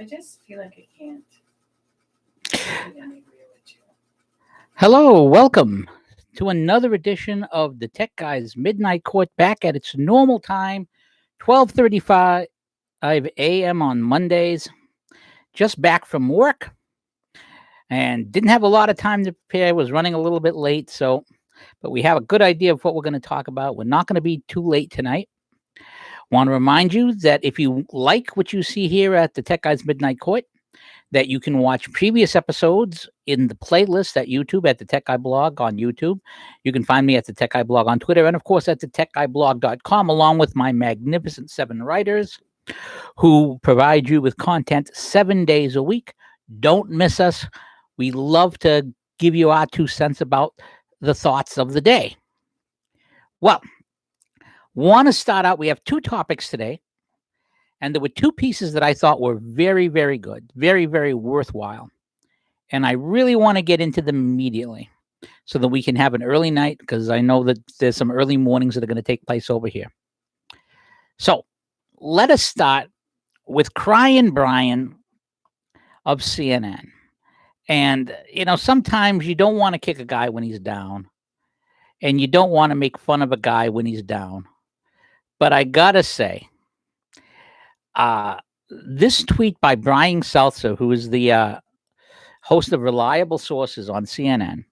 just feel like I can't really agree with you. Hello, welcome to another edition of the Tech Guys Midnight Court back at its normal time, 12:35 a.m. on Mondays. Just back from work and didn't have a lot of time to prepare. Was running a little bit late, but we have a good idea of what we're going to talk about. We're not going to be too late tonight. Want to remind you that if you like what you see here at the Tech Guys Midnight Court, that you can watch previous episodes in the playlist at YouTube at the Tech Guy Blog on YouTube. You can find me at the Tech Guy Blog on Twitter, and of course at the techguyblog.com, along with my magnificent 7 writers who provide you with content 7 days a week. Don't miss us. We love to give you our 2 cents about the thoughts of the day. Well, want to start out. We have 2 topics today. And there were 2 pieces that I thought were very, very good, very, very worthwhile. And I really want to get into them immediately so that we can have an early night, because I know that there's some early mornings that are going to take place over here. So let us start with Cryin Brian of CNN. And, sometimes you don't want to kick a guy when he's down, and you don't want to make fun of a guy when he's down. But I got to say, this tweet by Brian Stelter, who is the host of Reliable Sources on CNN,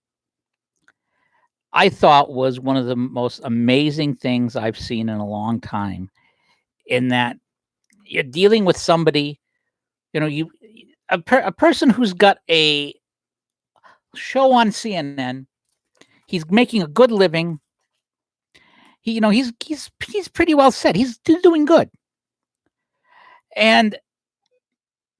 I thought was one of the most amazing things I've seen in a long time, in that you're dealing with somebody, a person who's got a show on CNN. He's making a good living. He's pretty well set. He's doing good. And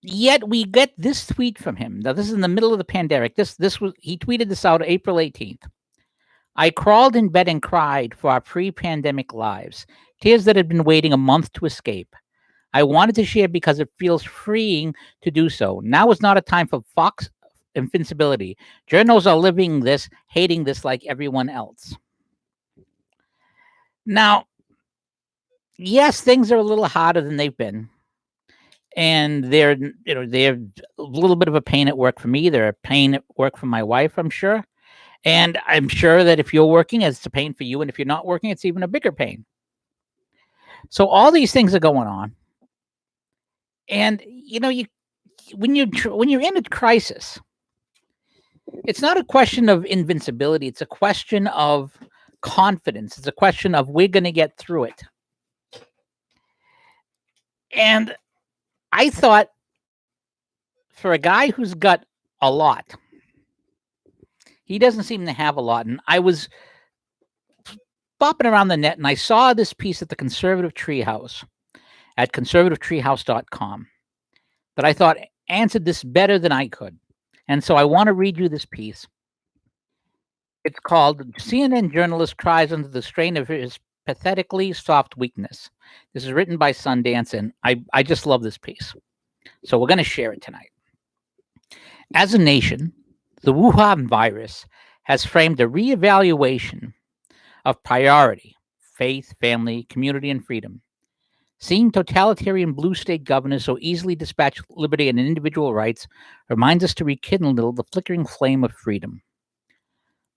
yet we get this tweet from him. Now, this is in the middle of the pandemic. He tweeted this out April 18th. I crawled in bed and cried for our pre-pandemic lives, tears that had been waiting a month to escape. I wanted to share because it feels freeing to do so. Now is not a time for Fox invincibility. Journals are living this, hating this like everyone else. Now, yes, things are a little harder than they've been. And they're a little bit of a pain at work for me. They're a pain at work for my wife, I'm sure. And I'm sure that if you're working, it's a pain for you. And if you're not working, it's even a bigger pain. So all these things are going on. And, when you're in a crisis, it's not a question of invincibility. It's a question of confidence. It's a question of we're going to get through it. And I thought, for a guy who's got a lot, he doesn't seem to have a lot. And I was bopping around the net, and I saw this piece at the Conservative Treehouse at conservativetreehouse.com that I thought answered this better than I could. And so I want to read you this piece. It's called CNN Journalist Cries Under the Strain of His Pathetically Soft Weakness. This is written by Sundance, and I just love this piece. So we're going to share it tonight. As a nation, the Wuhan virus has framed a reevaluation of priority, faith, family, community, and freedom. Seeing totalitarian blue state governors so easily dispatch liberty and individual rights reminds us to rekindle the flickering flame of freedom.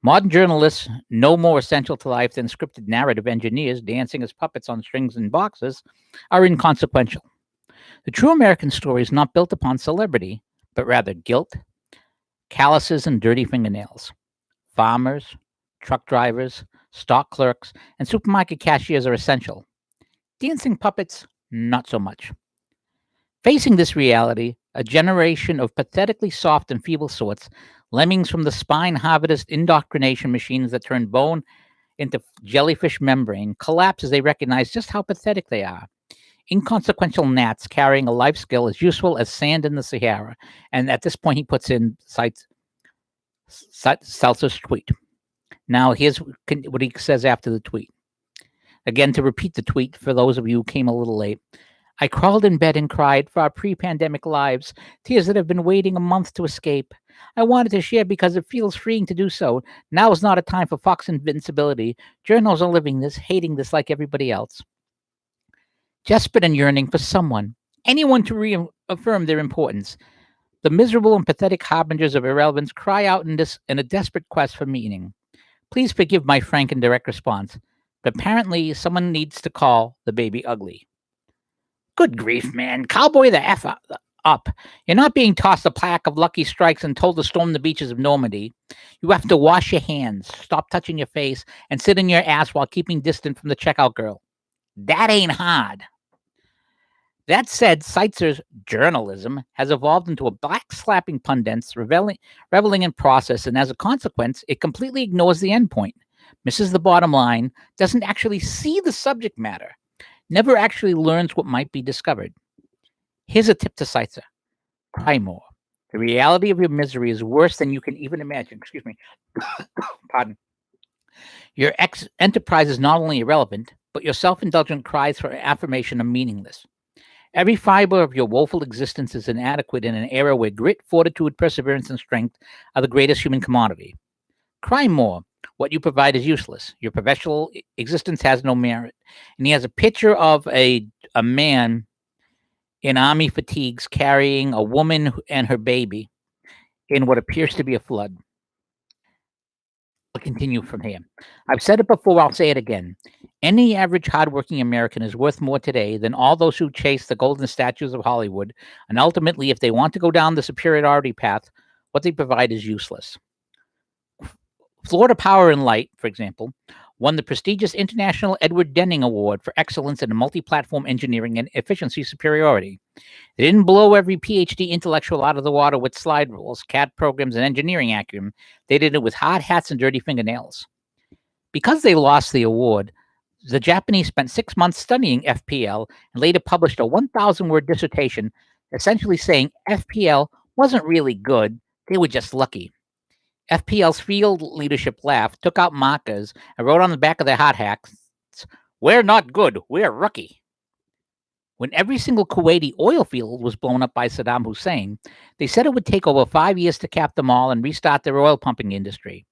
Modern journalists, no more essential to life than scripted narrative engineers dancing as puppets on strings and boxes, are inconsequential. The true American story is not built upon celebrity, but rather guilt, calluses, and dirty fingernails. Farmers, truck drivers, stock clerks, and supermarket cashiers are essential. Dancing puppets, not so much. Facing this reality, a generation of pathetically soft and feeble sorts, lemmings from the spine-harvest indoctrination machines that turn bone into jellyfish membrane, collapse as they recognize just how pathetic they are. Inconsequential gnats carrying a life skill as useful as sand in the Sahara. And at this point, he puts in Stelter's tweet. Now, here's what he says after the tweet. Again, to repeat the tweet for those of you who came a little late. I crawled in bed and cried for our pre-pandemic lives, tears that have been waiting a month to escape. I wanted to share because it feels freeing to do so. Now is not a time for Fox invincibility. Journals are living this, hating this like everybody else. Desperate and yearning for someone, anyone to affirm their importance. The miserable and pathetic harbingers of irrelevance cry out in a desperate quest for meaning. Please forgive my frank and direct response, but apparently someone needs to call the baby ugly. Good grief, man. Cowboy the F up. You're not being tossed a plaque of lucky strikes and told to storm the beaches of Normandy. You have to wash your hands, stop touching your face, and sit in your ass while keeping distant from the checkout girl. That ain't hard. That said, Seitzer's journalism has evolved into a black-slapping pundits reveling in process, and as a consequence, it completely ignores the endpoint, misses the bottom line, doesn't actually see the subject matter, never actually learns what might be discovered. Here's a tip to Seitzer. Cry more. The reality of your misery is worse than you can even imagine. Excuse me. Pardon. Your enterprise is not only irrelevant, but your self-indulgent cries for affirmation are meaningless. Every fiber of your woeful existence is inadequate in an era where grit, fortitude, perseverance, and strength are the greatest human commodity. Cry more. What you provide is useless. Your professional existence has no merit. And he has a picture of a man in army fatigues carrying a woman and her baby in what appears to be a flood. I'll continue from here. I've said it before, I'll say it again. Any average hardworking American is worth more today than all those who chase the golden statues of Hollywood, and ultimately, if they want to go down the superiority path, what they provide is useless. Florida Power and Light, for example, won the prestigious International Edward Denning Award for excellence in multi-platform engineering and efficiency superiority. They didn't blow every PhD intellectual out of the water with slide rules, CAD programs, and engineering acumen. They did it with hard hats and dirty fingernails. Because they lost the award, the Japanese spent 6 months studying FPL and later published a 1,000-word dissertation essentially saying FPL wasn't really good, they were just lucky. FPL's field leadership laughed, took out markers, and wrote on the back of their hot hats, "We're not good, we're rookie." When every single Kuwaiti oil field was blown up by Saddam Hussein, they said it would take over 5 years to cap them all and restart their oil pumping industry.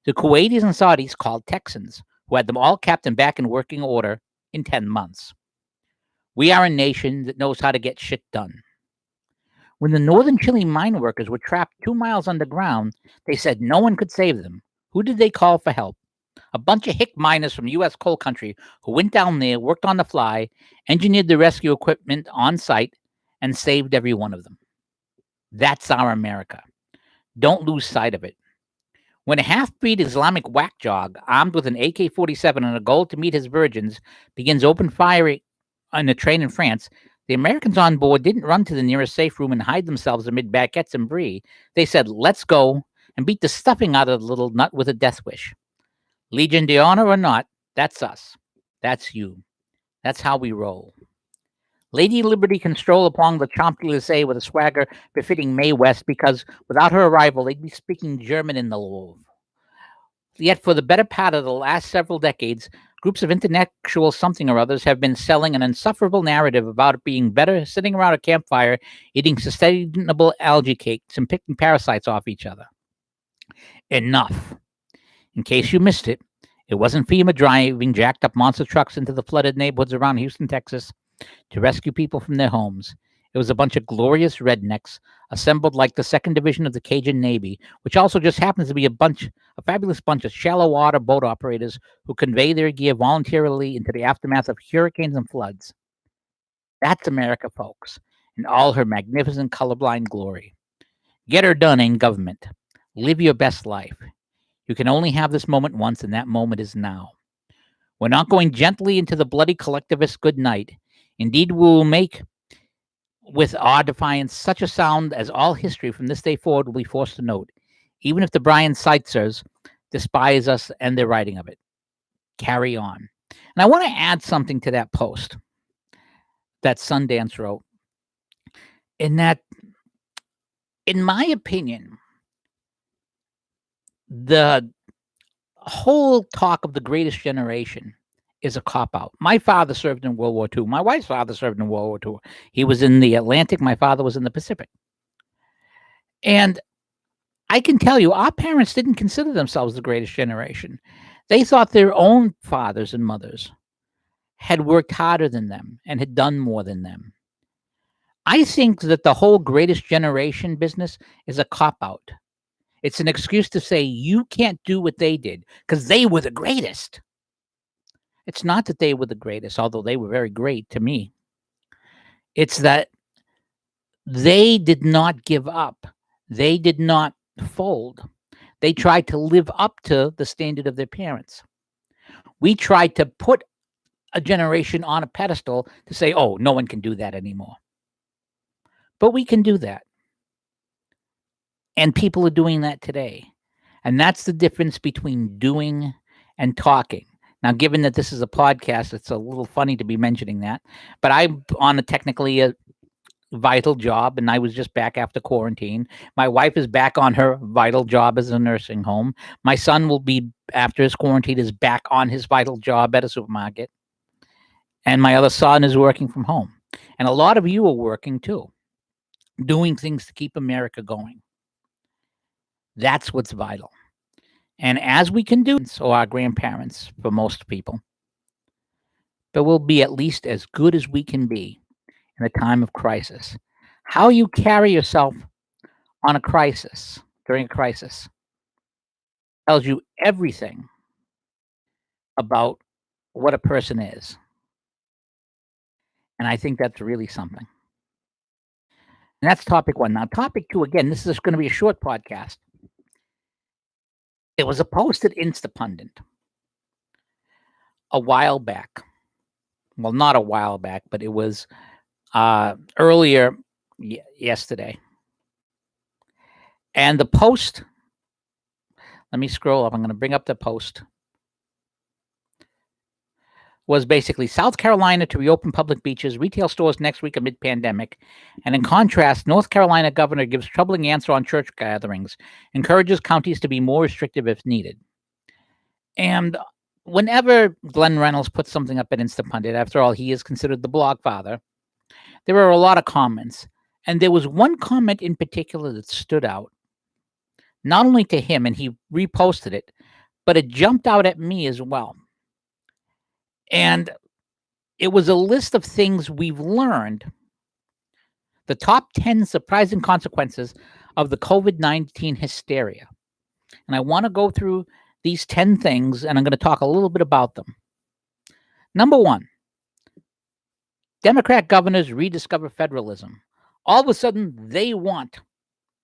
The Kuwaitis and Saudis called Texans, who had them all capped and back in working order in 10 months. We are a nation that knows how to get shit done. When the northern Chile mine workers were trapped 2 miles underground, they said no one could save them. Who did they call for help? A bunch of hick miners from U.S. coal country who went down there, worked on the fly, engineered the rescue equipment on site, and saved every one of them. That's our America. Don't lose sight of it. When a half-breed Islamic whack jog, armed with an AK-47 and a goal to meet his virgins, begins open fire on a train in France, the Americans on board didn't run to the nearest safe room and hide themselves amid baguettes and brie. They said, "Let's go," and beat the stuffing out of the little nut with a death wish. Legion d'Honor or not, that's us. That's you. That's how we roll. Lady Liberty can stroll along the Champs-Élysées with a swagger befitting Mae West because without her arrival, they'd be speaking German in the Louvre. Yet for the better part of the last several decades, groups of intellectual something or others have been selling an insufferable narrative about it being better sitting around a campfire, eating sustainable algae cakes and picking parasites off each other. Enough. In case you missed it, it wasn't FEMA driving jacked up monster trucks into the flooded neighborhoods around Houston, Texas, to rescue people from their homes. It was a bunch of glorious rednecks assembled like the 2nd Division of the Cajun Navy, which also just happens to be a fabulous bunch of shallow water boat operators who convey their gear voluntarily into the aftermath of hurricanes and floods. That's America, folks, in all her magnificent colorblind glory. Get her done in government. Live your best life. You can only have this moment once, and that moment is now. We're not going gently into the bloody collectivist good night. Indeed, we will make, with our defiance, such a sound as all history from this day forward will be forced to note, even if the Brian Seitzers despise us and their writing of it. Carry on. And I want to add something to that post that Sundance wrote, in that, in my opinion, the whole talk of the greatest generation is a cop-out. My father served in World War II. My wife's father served in World War II. He was in the Atlantic. My father was in the Pacific. And I can tell you, our parents didn't consider themselves the greatest generation. They thought their own fathers and mothers had worked harder than them and had done more than them. I think that the whole greatest generation business is a cop out. It's an excuse to say you can't do what they did because they were the greatest. It's not that they were the greatest, although they were very great to me. It's that they did not give up. They did not fold. They tried to live up to the standard of their parents. We tried to put a generation on a pedestal to say, oh, no one can do that anymore. But we can do that. And people are doing that today. And that's the difference between doing and talking. Now, given that this is a podcast, it's a little funny to be mentioning that, but I'm on technically a vital job, and I was just back after quarantine. My wife is back on her vital job as a nursing home. My son will be, after his quarantine, is back on his vital job at a supermarket. And my other son is working from home. And a lot of you are working too, doing things to keep America going. That's what's vital. And as we can do, so our grandparents, for most people, but we'll be at least as good as we can be in a time of crisis. How you carry yourself on a crisis, during a crisis, tells you everything about what a person is. And I think that's really something. And that's topic one. Now, topic two, again, this is going to be a short podcast. It was a post at Instapundit a while back. Well, not a while back, but it was earlier yesterday. And the post, let me scroll up. I'm going to bring up the post. Was basically South Carolina to reopen public beaches, retail stores next week amid pandemic. And in contrast, North Carolina governor gives troubling answer on church gatherings, encourages counties to be more restrictive if needed. And whenever Glenn Reynolds puts something up at Instapundit, after all, he is considered the blog father, there are a lot of comments. And there was one comment in particular that stood out, not only to him, and he reposted it, but it jumped out at me as well. And it was a list of things we've learned, the top 10 surprising consequences of the COVID-19 hysteria. And I want to go through these 10 things, and I'm going to talk a little bit about them. Number one, Democrat governors rediscover federalism. All of a sudden, they want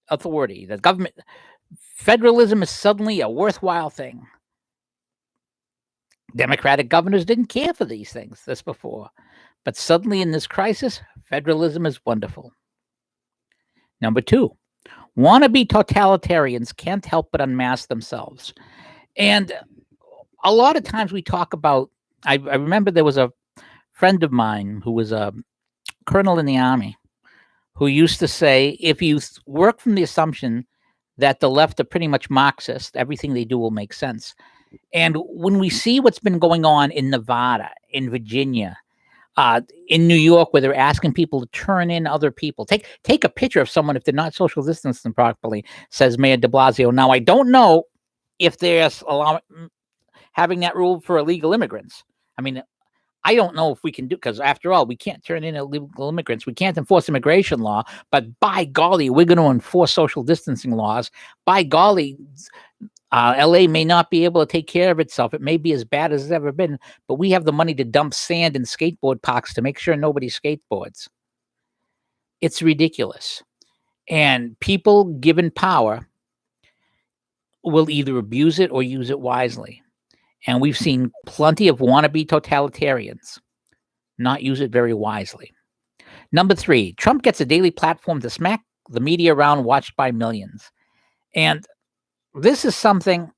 authority. The government, federalism is suddenly a worthwhile thing. Democratic governors didn't care for these things this before. But suddenly in this crisis, federalism is wonderful. Number two, wannabe totalitarians can't help but unmask themselves. And a lot of times we talk about, I remember there was a friend of mine who was a colonel in the Army who used to say, if you work from the assumption that the left are pretty much Marxist, everything they do will make sense. And when we see what's been going on in Nevada, in Virginia, in New York, where they're asking people to turn in other people, take a picture of someone if they're not social distancing properly, says Mayor de Blasio. Now, I don't know if they're having that rule for illegal immigrants. I mean, I don't know if we can do, because after all, we can't turn in illegal immigrants. We can't enforce immigration law, but by golly, we're going to enforce social distancing laws. By golly, LA may not be able to take care of itself. It may be as bad as it's ever been, but we have the money to dump sand in skateboard parks to make sure nobody skateboards. It's ridiculous. And people given power will either abuse it or use it wisely. And we've seen plenty of wannabe totalitarians not use it very wisely. Number three, Trump gets a daily platform to smack the media around, watched by millions. And this is something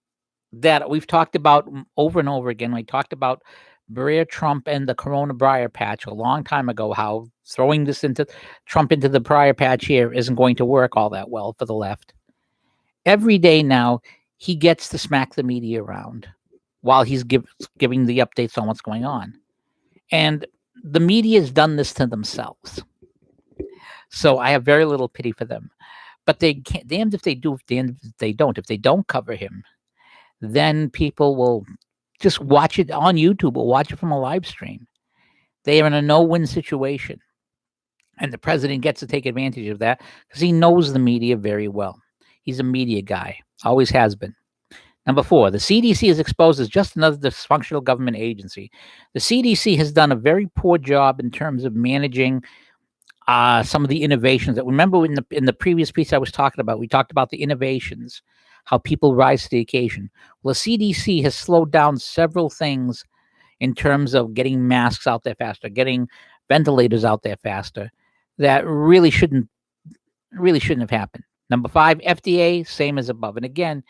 that we've talked about over and over again. We talked about Brer Trump and the Corona Briar Patch a long time ago, how throwing Trump into the Briar Patch here isn't going to work all that well for the left. Every day now, he gets to smack the media around while he's giving the updates on what's going on. And the media has done this to themselves. So I have very little pity for them. But they can't, damned if they do, damned if they don't. If they don't cover him, then people will just watch it on YouTube or watch it from a live stream. They are in a no-win situation. And the president gets to take advantage of that because he knows the media very well. He's a media guy, always has been. Number 4, the CDC is exposed as just another dysfunctional government agency. The CDC has done a very poor job in terms of managing some of the innovations that, remember, in the previous piece I was talking about, we talked about the innovations, how people rise to the occasion. Well, the CDC has slowed down several things in terms of getting masks out there faster, getting ventilators out there faster, that really shouldn't have happened. Number 5, FDA, same as above. And again,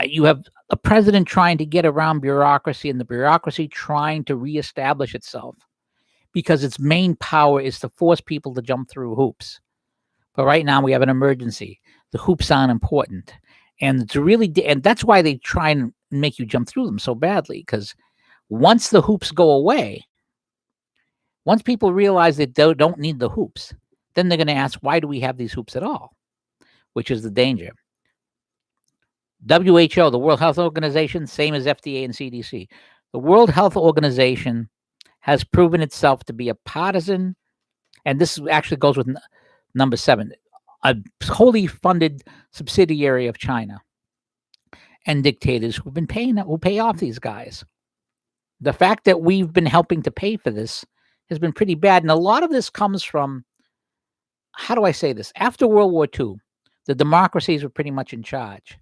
you have a president trying to get around bureaucracy, and the bureaucracy trying to reestablish itself because its main power is to force people to jump through hoops. But right now we have an emergency. The hoops aren't important. And and that's why they try and make you jump through them so badly, because once the hoops go away, once people realize that they don't need the hoops, then they're going to ask, why do we have these hoops at all? Which is the danger. WHO, the World Health Organization, same as FDA and CDC. The World Health Organization has proven itself to be a partisan, and this actually goes with number 7, a wholly funded subsidiary of China and dictators who pay off these guys. The fact that we've been helping to pay for this has been pretty bad. And a lot of this comes from, how do I say this? After World War II, the democracies were pretty much in charge.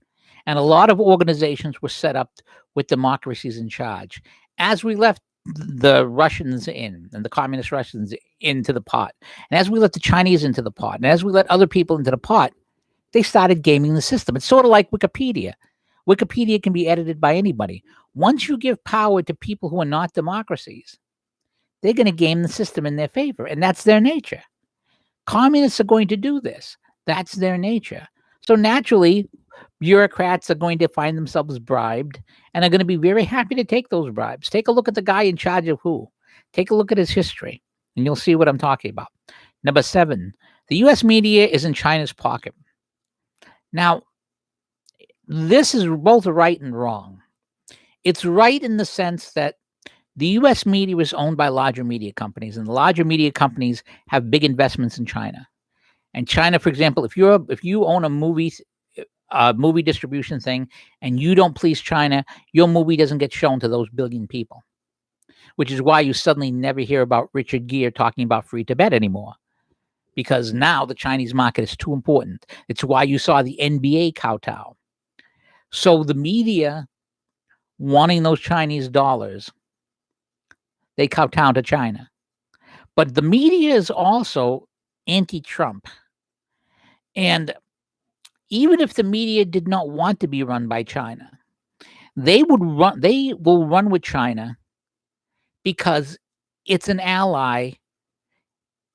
And a lot of organizations were set up with democracies in charge. As we left the Russians in, and the communist Russians into the pot, and as we let the Chinese into the pot, and as we let other people into the pot, they started gaming the system. It's sort of like Wikipedia. Wikipedia can be edited by anybody. Once you give power to people who are not democracies, they're going to game the system in their favor, and that's their nature. Communists are going to do this. That's their nature. So naturally, bureaucrats are going to find themselves bribed and are going to be very happy to take those bribes. Take a look at the guy in charge of who. Take a look at his history, and you'll see what I'm talking about. Number 7, the U.S. media is in China's pocket. Now, this is both right and wrong. It's right in the sense that the U.S. media is owned by larger media companies, and the larger media companies have big investments in China. And China, for example, if you own a movie distribution thing and you don't please China, your movie doesn't get shown to those billion people, which is why you suddenly never hear about Richard Gere talking about free Tibet anymore, because now the Chinese market is too important. It's why you saw the NBA kowtow. So the media wanting those Chinese dollars, they kowtow to China. But the media is also anti-Trump. And even if the media did not want to be run by China, they will run with China because it's an ally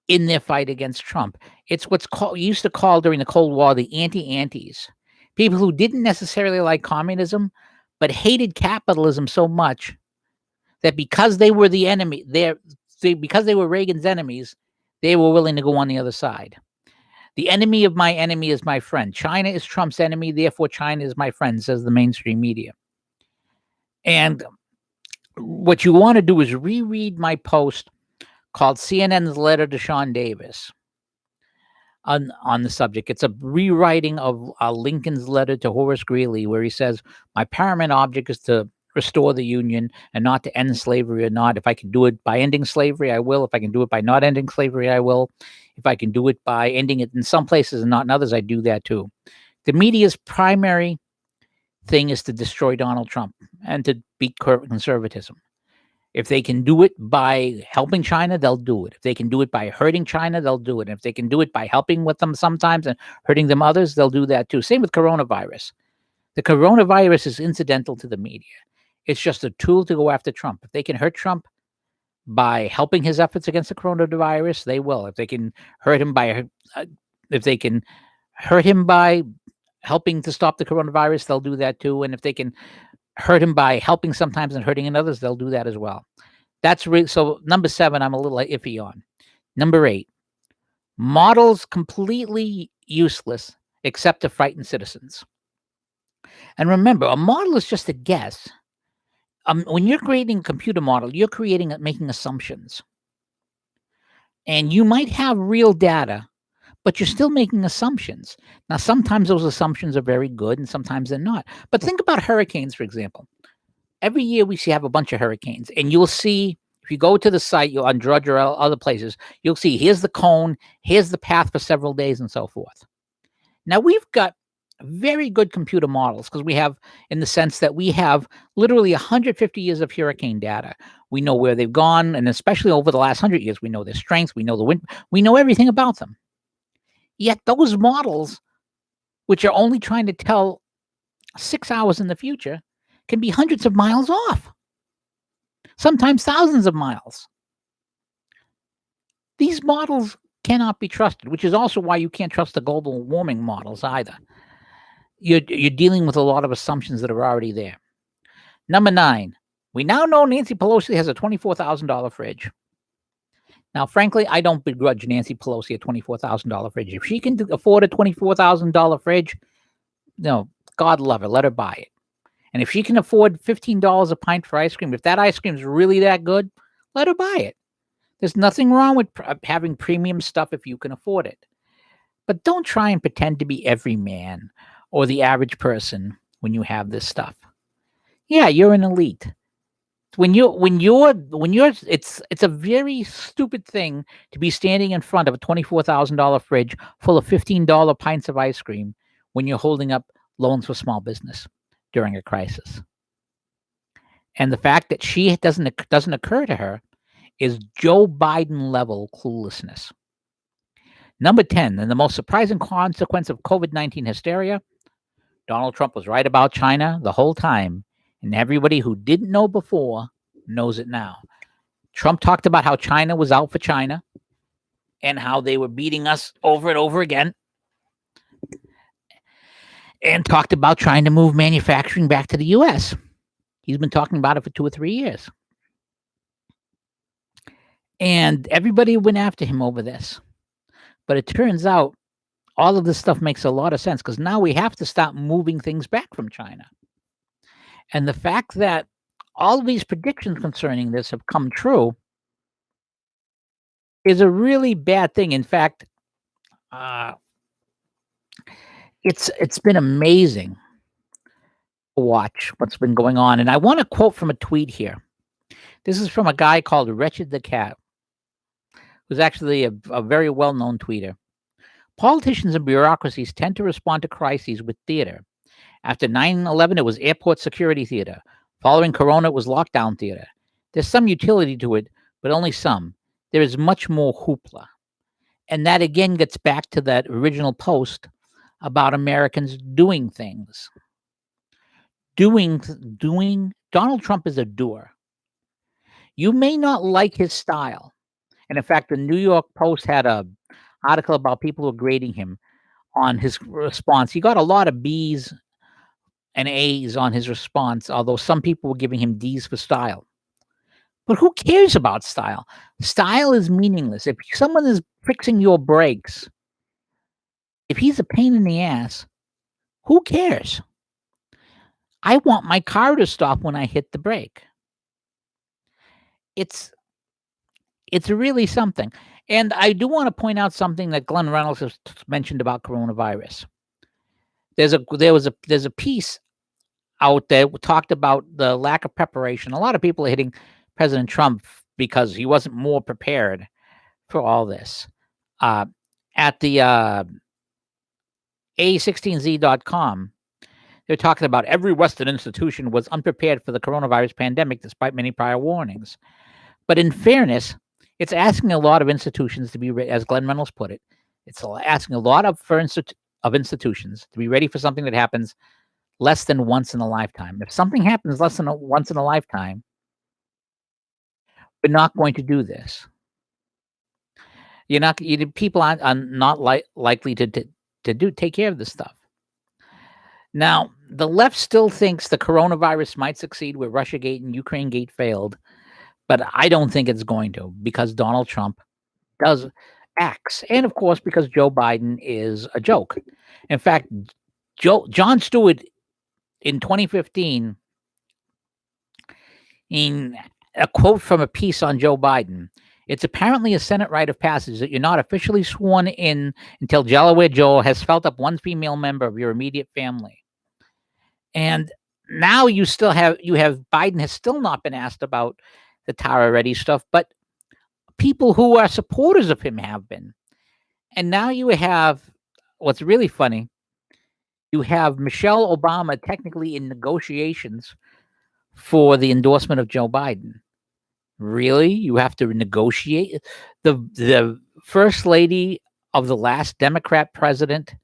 in their fight against Trump. It's what's used to call during the Cold War the anti-antis. People who didn't necessarily like communism, but hated capitalism so much that because they were the enemy, because they were Reagan's enemies, they were willing to go on the other side. The enemy of my enemy is my friend. China is Trump's enemy, therefore China is my friend, says the mainstream media. And what you want to do is reread my post called CNN's Letter to Sean Davis on the subject. It's a rewriting of Lincoln's letter to Horace Greeley, where he says, my paramount object is to restore the Union and not to end slavery or not. If I can do it by ending slavery, I will. If I can do it by not ending slavery, I will. If I can do it by ending it in some places and not in others, I do that too. The media's primary thing is to destroy Donald Trump and to beat conservatism. If they can do it by helping China, they'll do it. If they can do it by hurting China, they'll do it. And if they can do it by helping with them sometimes and hurting them others, they'll do that too. Same with coronavirus. The coronavirus is incidental to the media. It's just a tool to go after Trump. If they can hurt Trump by helping his efforts against the coronavirus, they will. If they can hurt him by helping to stop the coronavirus, they'll do that too. And if they can hurt him by helping sometimes and hurting in others, they'll do that as well. So number 7, I'm a little iffy on. Number 8, models completely useless except to frighten citizens. And remember, a model is just a guess. When you're creating a computer model, you're making assumptions. And you might have real data, but you're still making assumptions. Now, sometimes those assumptions are very good and sometimes they're not. But think about hurricanes, for example. Every year we have a bunch of hurricanes, and you'll see if you go to the site, you'll on Drudge or other places, you'll see here's the cone, here's the path for several days, and so forth. Now we've got very good computer models because we have, in the sense that we have literally 150 years of hurricane data. We know where they've gone, and especially over the last 100 years, we know their strengths, we know the wind, we know everything about them. Yet those models, which are only trying to tell 6 hours in the future, can be hundreds of miles off, sometimes thousands of miles. These models cannot be trusted, which is also why you can't trust the global warming models either. You're dealing with a lot of assumptions that are already there. Number 9, we now know Nancy Pelosi has a $24,000 fridge. Now, frankly, I don't begrudge Nancy Pelosi a $24,000 fridge. If she can afford a $24,000 fridge, no, God love her, let her buy it. And if she can afford $15 a pint for ice cream, if that ice cream is really that good, let her buy it. There's nothing wrong with having premium stuff if you can afford it. But don't try and pretend to be every man or the average person when you have this stuff. Yeah, you're an elite. It's a very stupid thing to be standing in front of a $24,000 fridge full of $15 pints of ice cream when you're holding up loans for small business during a crisis. And the fact that she doesn't occur to her is Joe Biden level cluelessness. Number 10, and the most surprising consequence of COVID-19 hysteria, Donald Trump was right about China the whole time, and everybody who didn't know before knows it now. Trump talked about how China was out for China and how they were beating us over and over again, and talked about trying to move manufacturing back to the U.S. He's been talking about it for 2 or 3 years. And everybody went after him over this. But it turns out all of this stuff makes a lot of sense because now we have to stop moving things back from China. And the fact that all of these predictions concerning this have come true is a really bad thing. In fact, it's been amazing to watch what's been going on. And I want to quote from a tweet here. This is from a guy called Wretched the Cat, who's actually a very well-known tweeter. Politicians and bureaucracies tend to respond to crises with theater. After 9/11, it was airport security theater. Following Corona, it was lockdown theater. There's some utility to it, but only some. There is much more hoopla. And that again gets back to that original post about Americans doing things. Donald Trump is a doer. You may not like his style. And in fact, the New York Post had an article about people who are grading him on his response. He got a lot of B's and A's on his response, although some people were giving him D's for style. But who cares about style? Style is meaningless. If someone is fixing your brakes, if he's a pain in the ass, who cares? I want my car to stop when I hit the brake. It's really something. And I do want to point out something that Glenn Reynolds has mentioned about coronavirus. There's a piece out there talked about the lack of preparation. A lot of people are hitting President Trump because he wasn't more prepared for all this. At the A16Z.com, they're talking about every Western institution was unprepared for the coronavirus pandemic despite many prior warnings. But in fairness, it's asking a lot of institutions to be, as Glenn Reynolds put it, it's asking a lot of institutions to be ready for something that happens less than once in a lifetime. If something happens less than once in a lifetime, we're not going to do this. People are not likely to take care of this stuff. Now, the left still thinks the coronavirus might succeed where Russiagate and Ukrainegate failed, but I don't think it's going to because Donald Trump acts, and of course because Joe Biden is a joke. In fact, Jon Stewart in 2015, in a quote from a piece on Joe Biden, It's apparently a Senate rite of passage that you're not officially sworn in until Delaware Joe has felt up one female member of your immediate family. And now you have Biden has still not been asked about the Tara Reddy stuff, but people who are supporters of him have been. And now you have what's really funny. You have Michelle Obama technically in negotiations for the endorsement of Joe Biden. Really? You have to negotiate? The first lady of the last Democrat president,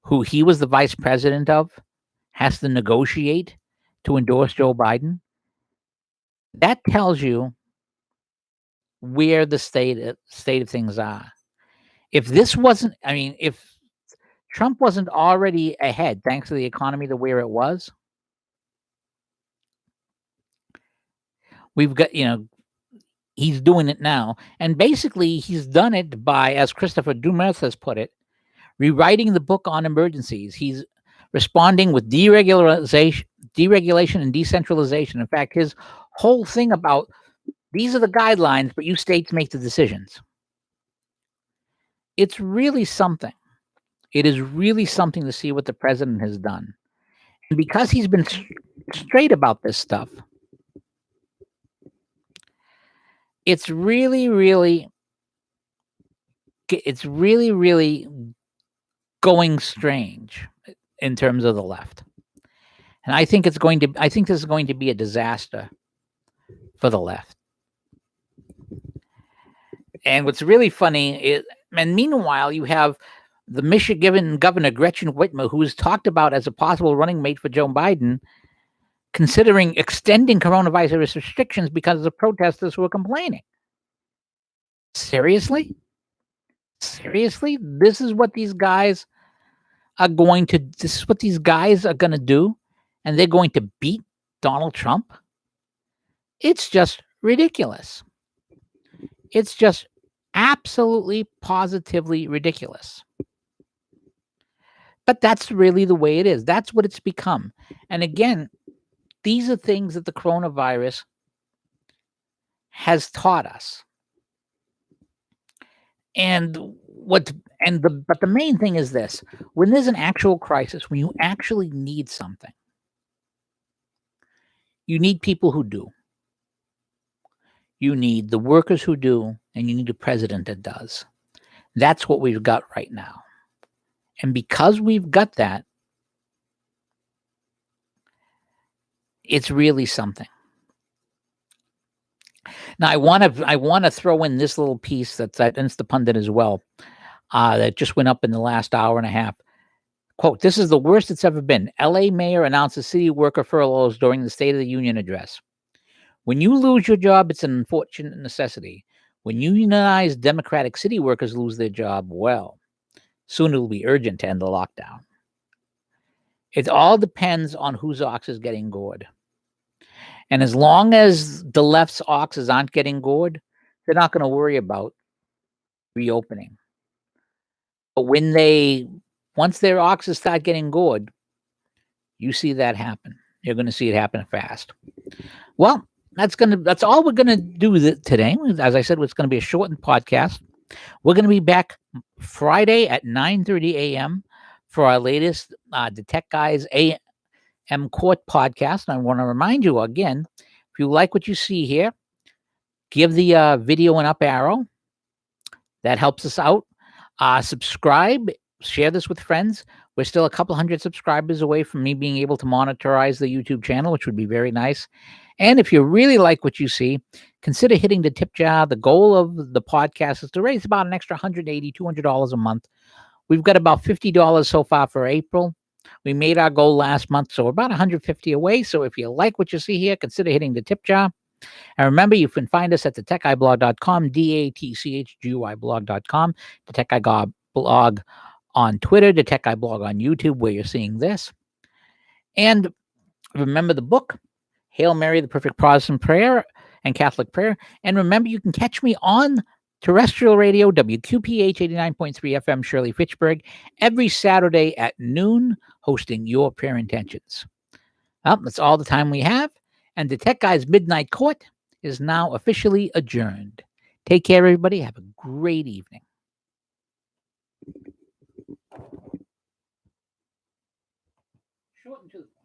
who he was the vice president of, has to negotiate to endorse Joe Biden. That tells you where the state of things are. If this wasn't, I mean, if Trump wasn't already ahead thanks to the economy to where it was, we've got, he's doing it now. And basically, he's done it by, as Christopher Dumas has put it, rewriting the book on emergencies. He's responding with deregulation and decentralization. In fact, his whole thing about these are the guidelines, but you states make the decisions. It's really something. It is really something to see what the president has done. And because he's been straight about this stuff, it's really, really going strange in terms of the left. And I think this is going to be a disaster for the left. And what's really funny is, and meanwhile, you have the Michigan Governor Gretchen Whitmer, who is talked about as a possible running mate for Joe Biden, considering extending coronavirus restrictions because of protesters who are complaining. Seriously? This is what these guys are going to do, and they're going to beat Donald Trump? It's just ridiculous. It's just absolutely, positively ridiculous. But that's really the way it is. That's what it's become. And again, these are things that the coronavirus has taught us. But the main thing is this: when there's an actual crisis, when you actually need something, you need people who do. You need the workers who do, and you need a president that does. That's what we've got right now. And because we've got that, it's really something. Now, I want to throw in this little piece that's at Instapundit as well, that just went up in the last hour and a half. Quote, "This is the worst it's ever been. LA mayor announces city worker furloughs during the State of the Union address. When you lose your job, it's an unfortunate necessity. When unionized Democratic city workers lose their job, well, soon it'll be urgent to end the lockdown. It all depends on whose ox is getting gored. And as long as the left's oxes aren't getting gored, they're not going to worry about reopening. But once their oxes start getting gored, you see that happen. You're going to see it happen fast. Well, that's all we're going to do today. As I said, it's going to be a shortened podcast. We're going to be back Friday at 9:30 a.m. for our latest DaTechGuy's AM Court podcast. And I want to remind you again, if you like what you see here, give the video an up arrow. That helps us out. Subscribe, share this with friends. We're still a couple hundred subscribers away from me being able to monetize the YouTube channel, which would be very nice. And if you really like what you see, consider hitting the tip jar. The goal of the podcast is to raise about an extra $180, $200 a month. We've got about $50 so far for April. We made our goal last month, so we're about $150 away. So if you like what you see here, consider hitting the tip jar. And remember, you can find us at DaTechGuyblog.com, DaTechGuyblog.com, DaTechGuy blog on Twitter, DaTechGuyblog on YouTube, where you're seeing this. And remember the book, Hail Mary, the Perfect Protestant Prayer and Catholic Prayer. And remember, you can catch me on terrestrial radio, WQPH 89.3 FM, Shirley, Fitchburg, every Saturday at noon, hosting Your Prayer Intentions. Well, that's all the time we have. And the Tech Guy's Midnight Court is now officially adjourned. Take care, everybody. Have a great evening. Short and to the point.